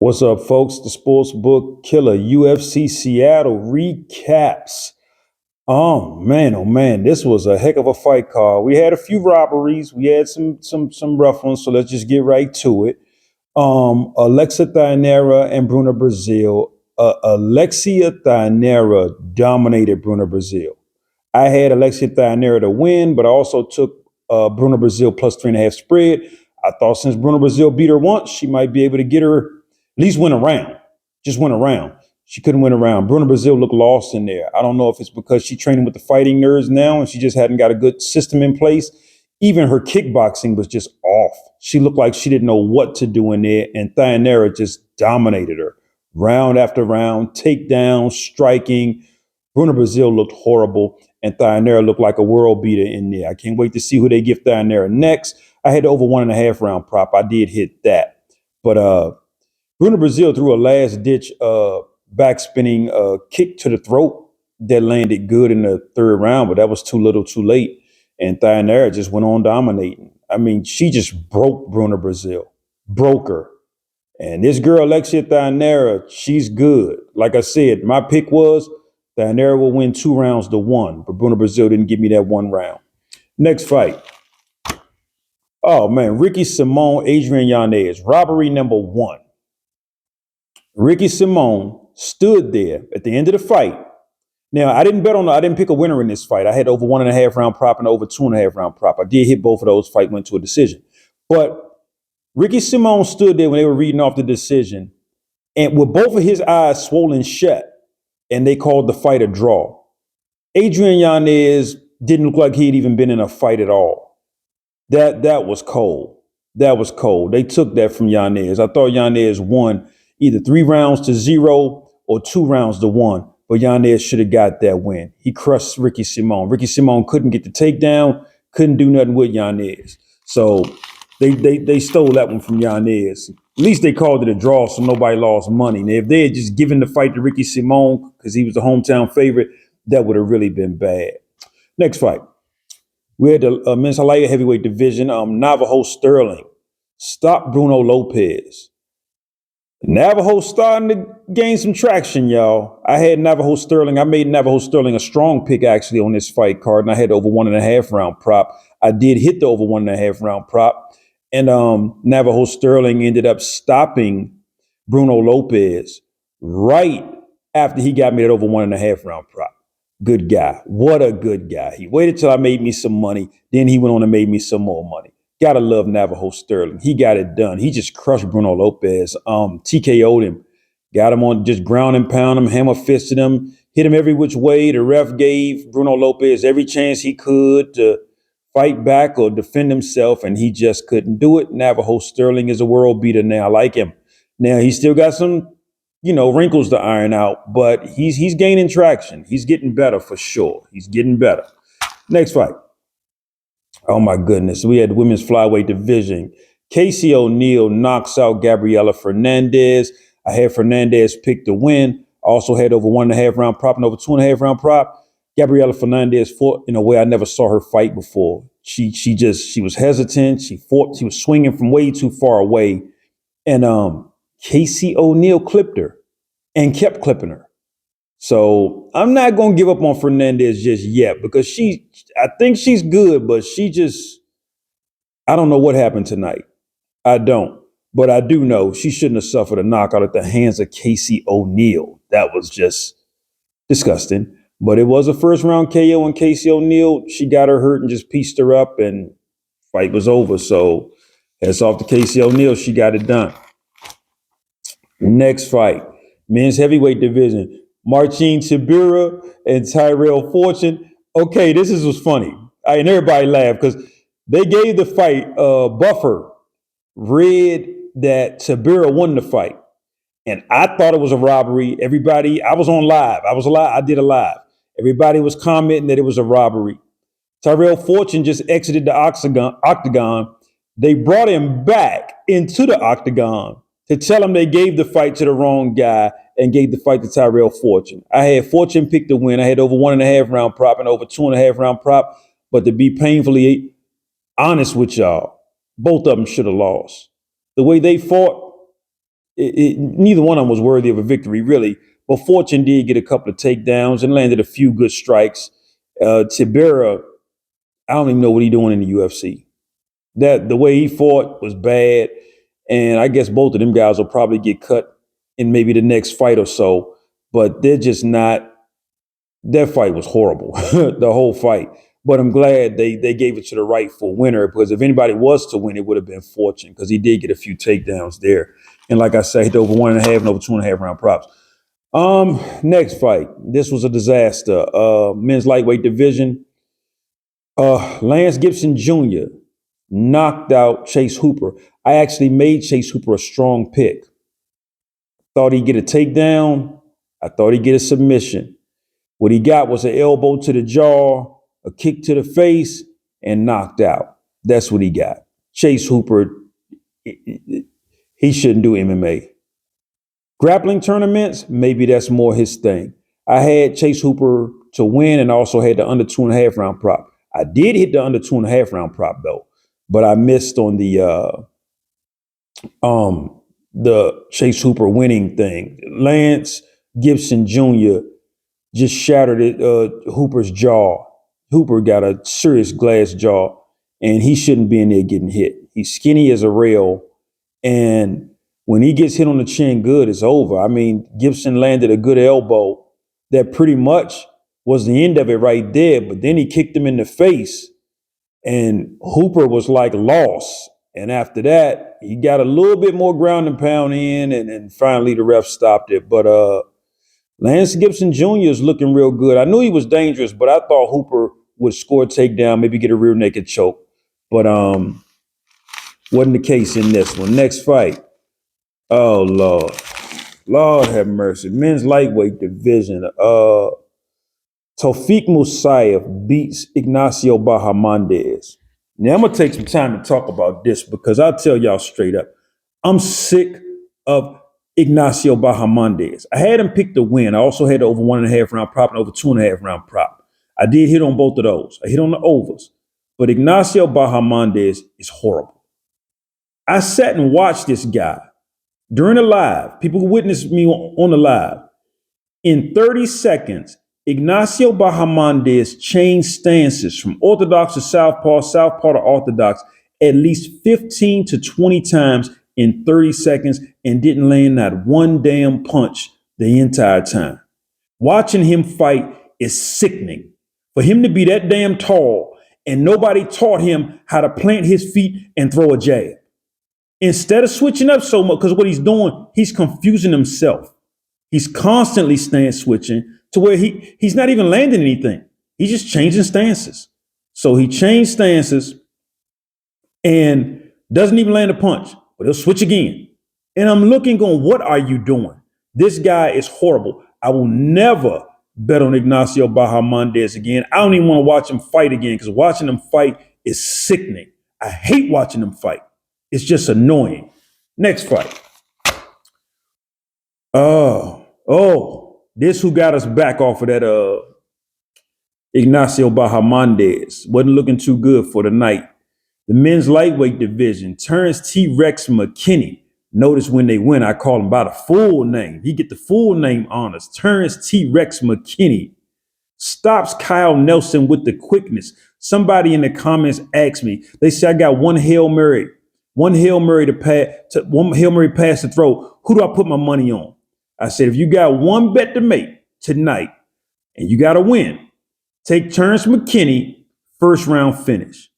What's up, folks? The Sportsbook Killer UFC Seattle recaps. Oh man, this was a heck of a fight card. We had a few robberies. We had some rough ones, so let's just get right to it. Alexia Thainara and Bruna Brasil. Alexia Thainara dominated Bruna Brasil. I had Alexia Thainara to win, but I also took Bruna Brasil plus 3.5 spread. I thought since Bruna Brasil beat her once, she might be able to get her at least win a round. Just win a round. She couldn't win a round. Bruna Brasil looked lost in there. I don't know if it's because she's training with the fighting nerds now and she just hadn't got a good system in place. Even her kickboxing was just off. She looked like she didn't know what to do in there, and Thainara just dominated her. Round after round, takedown, striking. Bruna Brasil looked horrible, and Thainara looked like a world beater in there. I can't wait to see who they give Thainara next. I had the over 1.5 round prop. I did hit that. But Bruna Brasil threw a last-ditch back-spinning kick to the throat that landed good in the third round, but that was too little too late. And Thainara just went on dominating. I mean, she just broke Bruna Brasil, broke her. And this girl, Alexia Thainara, she's good. Like I said, my pick was Thainara will win 2 rounds to 1, but Bruna Brasil didn't give me that 1 round. Next fight. Oh, man, Ricky Simón, Adrian Yanez, robbery number 1. Ricky Simón stood there at the end of the fight. Now, I didn't pick a winner in this fight. I had over 1.5 round prop and over 2.5 round prop. I did hit both of those. Fight went to a decision. But Ricky Simón stood there when they were reading off the decision and with both of his eyes swollen shut, and they called the fight a draw. Adrian Yanez didn't look like he'd even been in a fight at all. That was cold. That was cold. They took that from Yanez. I thought Yanez won either 3 rounds to 0 or 2 rounds to 1. But Yanez should have got that win. He crushed Ricky Simón. Ricky Simón couldn't get the takedown, couldn't do nothing with Yanez. So they stole that one from Yanez. At least they called it a draw so nobody lost money. Now, if they had just given the fight to Ricky Simón because he was the hometown favorite, that would have really been bad. Next fight. We had the men's light heavyweight division. Navajo Stirling stopped Bruno Lopes. Navajo starting to gain some traction, y'all. I had Navajo Stirling. I made Navajo Stirling a strong pick, actually, on this fight card, and I had over 1.5 round prop. I did hit the over 1.5 round prop, and Navajo Stirling ended up stopping Bruno Lopes right after he got me that over 1.5 round prop. Good guy. What a good guy. He waited till I made me some money. Then he went on and made me some more money. Gotta love Navajo Stirling. He got it done. He just crushed Bruno Lopes. TKO'd him. Got him on, just ground and pound him, hammer fisted him, hit him every which way. The ref gave Bruno Lopes every chance he could to fight back or defend himself, and he just couldn't do it. Navajo Stirling is a world beater now. I like him. Now, he's still got some, wrinkles to iron out, but he's gaining traction. He's getting better for sure. He's getting better. Next fight. Oh, my goodness. We had the women's flyweight division. Casey O'Neill knocks out Gabriella Fernandes. I had Fernandes pick to win. I also had over 1.5 round prop and over 2.5 round prop. Gabriella Fernandes fought in a way I never saw her fight before. She was hesitant. She was swinging from way too far away. And Casey O'Neill clipped her and kept clipping her. So I'm not going to give up on Fernandes just yet because I think she's good, but I don't know what happened tonight. I don't. But I do know she shouldn't have suffered a knockout at the hands of Casey O'Neill. That was just disgusting. But it was a first round KO, and Casey O'Neill, she got her hurt and just pieced her up, and fight was over. So hats off to Casey O'Neill. She got it done. Next fight, men's heavyweight division. Marcin Tybura and Tyrell Fortune. Okay, this was funny. And everybody laughed because they gave the fight Buffer read that Tybura won the fight. And I thought it was a robbery. I was on live. I did a live. Everybody was commenting that it was a robbery. Tyrell Fortune just exited the octagon. They brought him back into the octagon to tell him they gave the fight to the wrong guy and gave the fight to Tyrell Fortune. I had Fortune pick the win. I had over 1.5 round prop and over 2.5 round prop. But to be painfully honest with y'all, both of them should have lost. The way they fought, neither one of them was worthy of a victory, really. But Fortune did get a couple of takedowns and landed a few good strikes. Tybura, I don't even know what he's doing in the UFC. That the way he fought was bad, and I guess both of them guys will probably get cut in maybe the next fight or so. But they're just not. That fight was horrible, the whole fight. But I'm glad they gave it to the rightful winner, because if anybody was to win, it would have been Fortune, because he did get a few takedowns there. And like I said, over 1.5 and over 2.5 round props. Next fight. This was a disaster. Men's lightweight division. Lance Gibson Jr. knocked out Chase Hooper. I actually made Chase Hooper a strong pick. Thought he'd get a takedown. I thought he'd get a submission. What he got was an elbow to the jaw, a kick to the face, and knocked out. That's what he got. Chase Hooper, he shouldn't do MMA. Grappling tournaments, maybe that's more his thing. I had Chase Hooper to win and also had the under 2.5 round prop. I did hit the under 2.5 round prop though, but I missed on the Chase Hooper winning thing. Lance Gibson Jr. just shattered Hooper's jaw. Hooper got a serious glass jaw, and he shouldn't be in there getting hit. He's skinny as a rail, and when he gets hit on the chin good, it's over. I mean, Gibson landed a good elbow that pretty much was the end of it right there, but then he kicked him in the face, and Hooper was like lost. And after that, he got a little bit more ground and pound in, and finally the ref stopped it. But Lance Gibson Jr. is looking real good. I knew he was dangerous, but I thought Hooper would score a takedown, maybe get a rear naked choke. But wasn't the case in this one. Next fight. Oh, Lord. Lord have mercy. Men's lightweight division. Tofiq Musayev beats Ignacio Bahamondes. Now, I'm going to take some time to talk about this, because I'll tell y'all straight up, I'm sick of Ignacio Bahamondes. I had him pick the win. I also had the over 1.5 round prop and over 2.5 round prop. I did hit on both of those. I hit on the overs. But Ignacio Bahamondes is horrible. I sat and watched this guy during the live. People who witnessed me on the live. In 30 seconds, Ignacio Bahamondes changed stances from orthodox to southpaw, southpaw to orthodox at least 15 to 20 times in 30 seconds and didn't land not one damn punch the entire time. Watching him fight is sickening. For him to be that damn tall and nobody taught him how to plant his feet and throw a jab. Instead of switching up so much, because what he's doing, he's confusing himself. He's constantly stance switching to where he's not even landing anything. He's just changing stances. So he changed stances and doesn't even land a punch, but he'll switch again. And I'm looking going, what are you doing? This guy is horrible. I will never bet on Ignacio Bahamondes again. I don't even want to watch him fight again, because watching him fight is sickening. I hate watching him fight. It's just annoying. Next fight. This who got us back off of that Ignacio Bahamondes. Wasn't looking too good for the night. The men's lightweight division, Terrance T-Rex McKinney. Notice when they win, I call him by the full name. He get the full name honors. Terrance T-Rex McKinney stops Kyle Nelson with the quickness. Somebody in the comments asked me, they say I got one Hail Mary pass to throw. Who do I put my money on? I said, if you got one bet to make tonight and you got to win, take Terrance McKinney first round finish.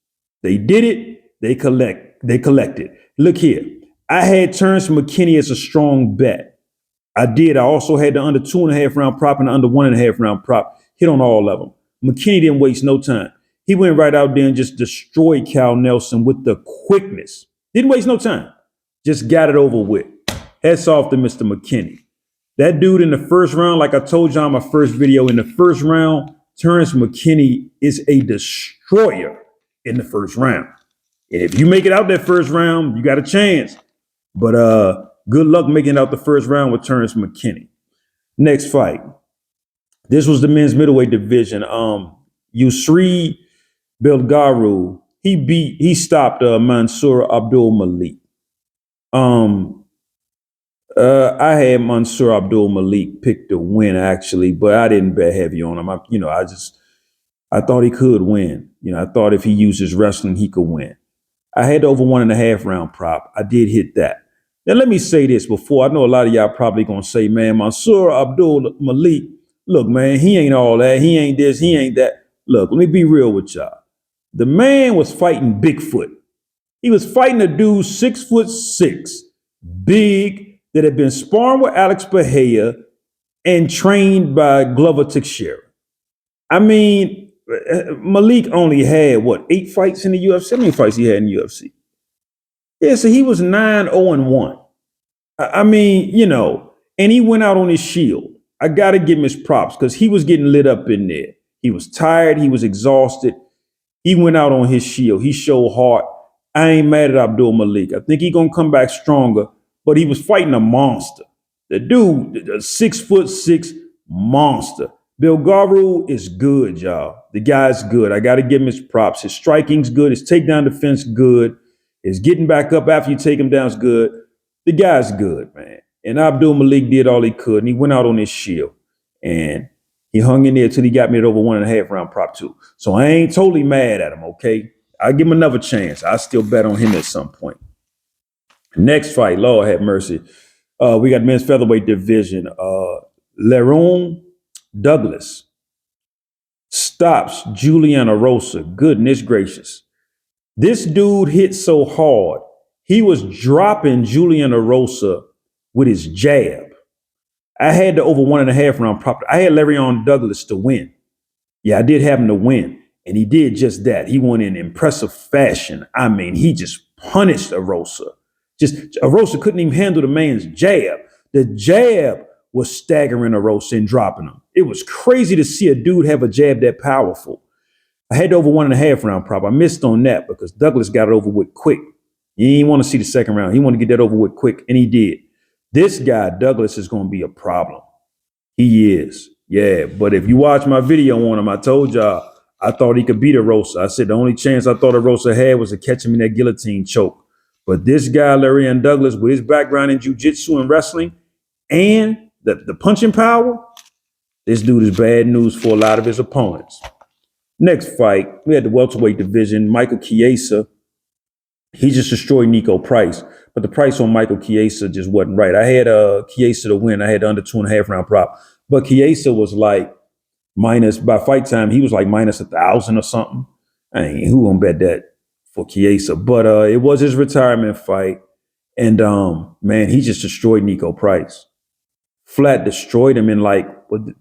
They did it. They collected. Look here. I had Terrance McKinney as a strong bet. I did. I also had the under 2.5 round prop and the under 1.5 round prop. Hit on all of them. McKinney didn't waste no time. He went right out there and just destroyed Kyle Nelson with the quickness. Didn't waste no time. Just got it over with. Hats off to Mr. McKinney. That dude in the first round, like I told y'all in my first video, in the first round, Terrance McKinney is a destroyer in the first round. And if you make it out that first round, you got a chance. But good luck making it out the first round with Terrance McKinney. Next fight. This was the men's middleweight division. Yousri Belgaroui, he stopped Mansur Abdul-Malik. I had Mansur Abdul-Malik pick to win actually, but I didn't bet heavy on him. I thought he could win. I thought if he used his wrestling, he could win. I had the over 1.5 round prop. I did hit that. Now let me say this before. I know a lot of y'all probably gonna say, man, Mansur Abdul-Malik, look, man, he ain't all that. He ain't this. He ain't that. Look, let me be real with y'all. The man was fighting Bigfoot. He was fighting a dude 6'6", big, that had been sparring with Alex Bahia and trained by Glover Teixeira. I mean, Malik only had, 8 fights in the UFC? How many fights he had in the UFC? Yeah, so he was 9-0-1. I mean, and he went out on his shield. I got to give him his props because he was getting lit up in there. He was tired. He was exhausted. He went out on his shield. He showed heart. I ain't mad at Abdul-Malik. I think he's going to come back stronger, but he was fighting a monster. The dude, a 6'6" monster. Belgaroui is good, y'all. The guy's good. I got to give him his props. His striking's good. His takedown defense good. His getting back up after you take him down is good. The guy's good, man. And Abdul-Malik did all he could, and he went out on his shield. And he hung in there till he got me at over 1.5 round prop too. So I ain't totally mad at him, okay? I'll give him another chance. I still bet on him at some point. Next fight, Lord have mercy. We got men's featherweight division. Lerryan Douglas stops Julian Erosa. Goodness gracious. This dude hit so hard, he was dropping Julian Erosa with his jab. I had the over 1.5 round prop. I had Lerryan Douglas to win. Yeah, I did have him to win. And he did just that. He won in impressive fashion. I mean, he just punished Erosa. Erosa couldn't even handle the man's jab. The jab was staggering Erosa and dropping him. It was crazy to see a dude have a jab that powerful. I had the over 1.5 round prop. I missed on that because Douglas got it over with quick. He didn't want to see the second round. He wanted to get that over with quick, and he did. This guy, Douglas, is going to be a problem. He is. Yeah, but if you watch my video on him, I told y'all, I thought he could beat Erosa. I said the only chance I thought Erosa had was to catch him in that guillotine choke. But this guy, Lerryan Douglas, with his background in jiu-jitsu and wrestling and the punching power, this dude is bad news for a lot of his opponents. Next fight, we had the welterweight division. Michael Chiesa, he just destroyed Nico Price. But the price on Michael Chiesa just wasn't right. I had Chiesa to win. I had under 2.5 round prop. But Chiesa was like, minus, by fight time, he was like minus 1,000 or something. I ain't who gonna bet that for Chiesa? But it was his retirement fight. And man, he just destroyed Nico Price. Flat destroyed him in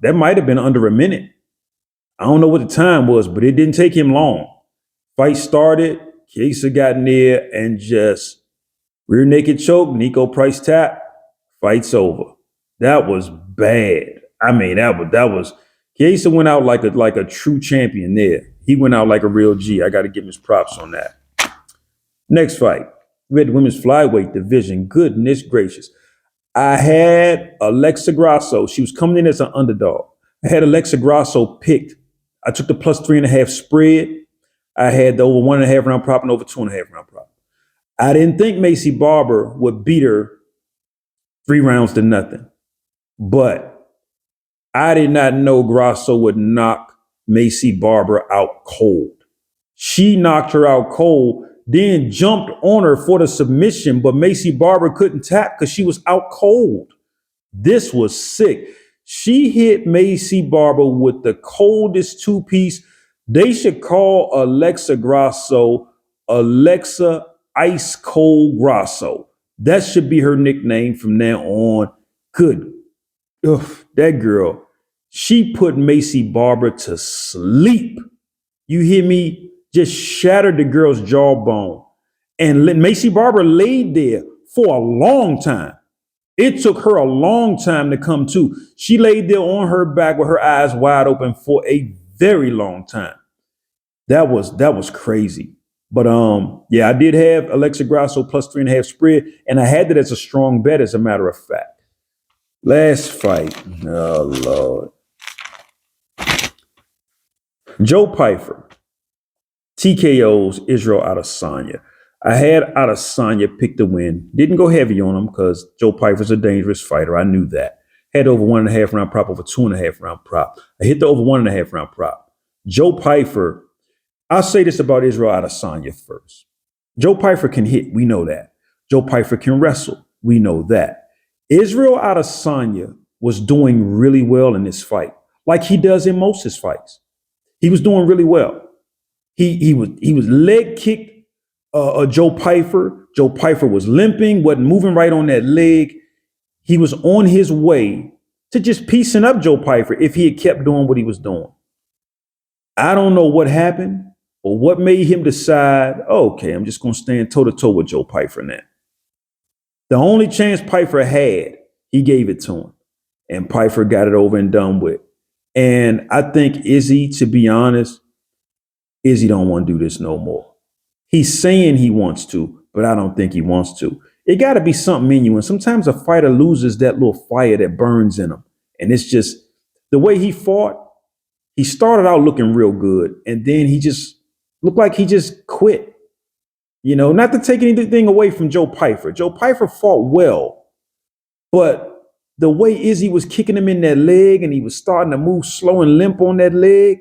that might have been under a minute. I don't know what the time was, but it didn't take him long. Fight started, Chiesa got near and just rear naked choke, Nico Price tap, fight's over. That was bad. I mean, that was Chiesa went out like a true champion there. He went out like a real G. I got to give him his props on that. Next fight, we had the women's flyweight division. Goodness gracious. I had Alexia Grasso. She was coming in as an underdog. I had Alexia Grasso picked. I took the plus 3.5 spread. I had the over 1.5 round prop and over 2.5 round prop. I didn't think Macy Barber would beat her 3 rounds to nothing. But I did not know Grasso would knock Macy Barber out cold. She knocked her out cold, then jumped on her for the submission, but Macy Barber couldn't tap because she was out cold. This was sick. She hit Macy Barber with the coldest 2-piece. They should call Alexia Grasso Alexa Ice Cold Grasso. That should be her nickname from now on. Good. Ugh, that girl, she put Macy Barber to sleep. You hear me? Just shattered the girl's jawbone. And Macy Barber laid there for a long time. It took her a long time to come to. She laid there on her back with her eyes wide open for a very long time. That was crazy. But yeah, I did have Alexia Grasso plus 3.5 spread, and I had that as a strong bet, as a matter of fact. Last fight. Oh, Lord. Joe Pyfer TKO's Israel Adesanya. I had Adesanya pick the win. Didn't go heavy on him because Joe Pyfer's a dangerous fighter. I knew that. Had over 1.5 round prop, over 2.5 round prop. I hit the over 1.5 round prop. Joe Pyfer, I'll say this about Israel Adesanya first. Joe Pyfer can hit. We know that. Joe Pyfer can wrestle. We know that. Israel Adesanya was doing really well in this fight, like he does in most of his fights. He was doing really well. He was leg kicked Joe Pyfer. Joe Pyfer was limping, wasn't moving right on that leg. He was on his way to just piecing up Joe Pyfer if he had kept doing what he was doing. I don't know what happened or what made him decide, okay, I'm just going to stand toe-to-toe with Joe Pyfer now. The only chance Pyfer had, he gave it to him. And Pyfer got it over and done with. And I think Izzy, to be honest, Izzy don't want to do this no more. He's saying he wants to, but I don't think he wants to. It got to be something in you. And sometimes a fighter loses that little fire that burns in him. And it's just the way he fought. He started out looking real good. And then he just looked like he just quit. You know, not to take anything away from Joe Pyfer. Joe Pyfer fought well. But the way Izzy was kicking him in that leg and he was starting to move slow and limp on that leg.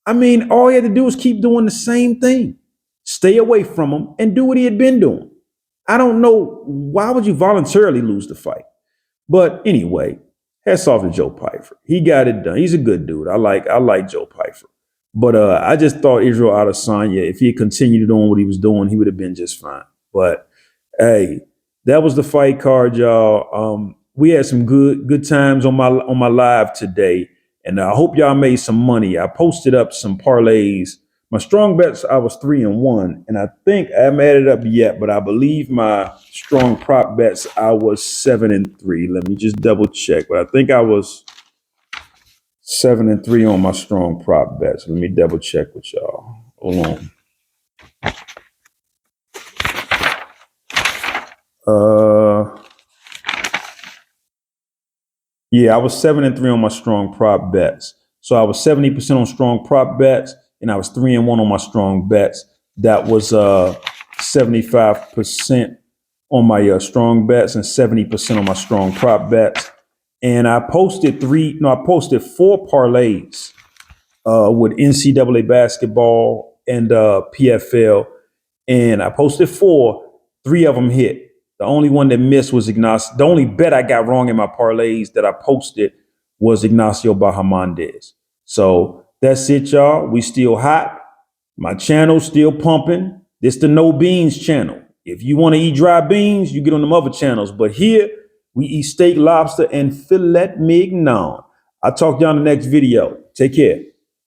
I mean, all he had to do was keep doing the same thing. Stay away from him and do what he had been doing. I don't know, why would you voluntarily lose the fight? But anyway, hats off to Joe Pyfer. He got it done. He's a good dude. I like Joe Pyfer. But I just thought Israel Adesanya, if he had continued doing what he was doing, he would have been just fine. But hey, that was the fight card, y'all. We had some good times on my live today, and I hope y'all made some money. I posted up some parlays. My strong bets, I was 3-1, and I think I haven't added up yet, but I believe my strong prop bets, I was 7-3. Let me just double check, but I think I was 7-3 on my strong prop bets. Let me double check with y'all. Hold on. Yeah, I was 7-3 on my strong prop bets. So I was 70% on strong prop bets, and I was 3-1 on my strong bets. That was 75% on my strong bets and 70% on my strong prop bets. And I posted 4 parlays with NCAA basketball and PFL. And I posted 4, 3 of them hit. The only one that missed was Ignacio. The only bet I got wrong in my parlays that I posted was Ignacio Bahamondes. So that's it, y'all. We still hot. My channel's still pumping. This the No Beans channel. If you want to eat dry beans, you get on them other channels. But here, we eat steak, lobster, and filet mignon. I'll talk to y'all in the next video. Take care.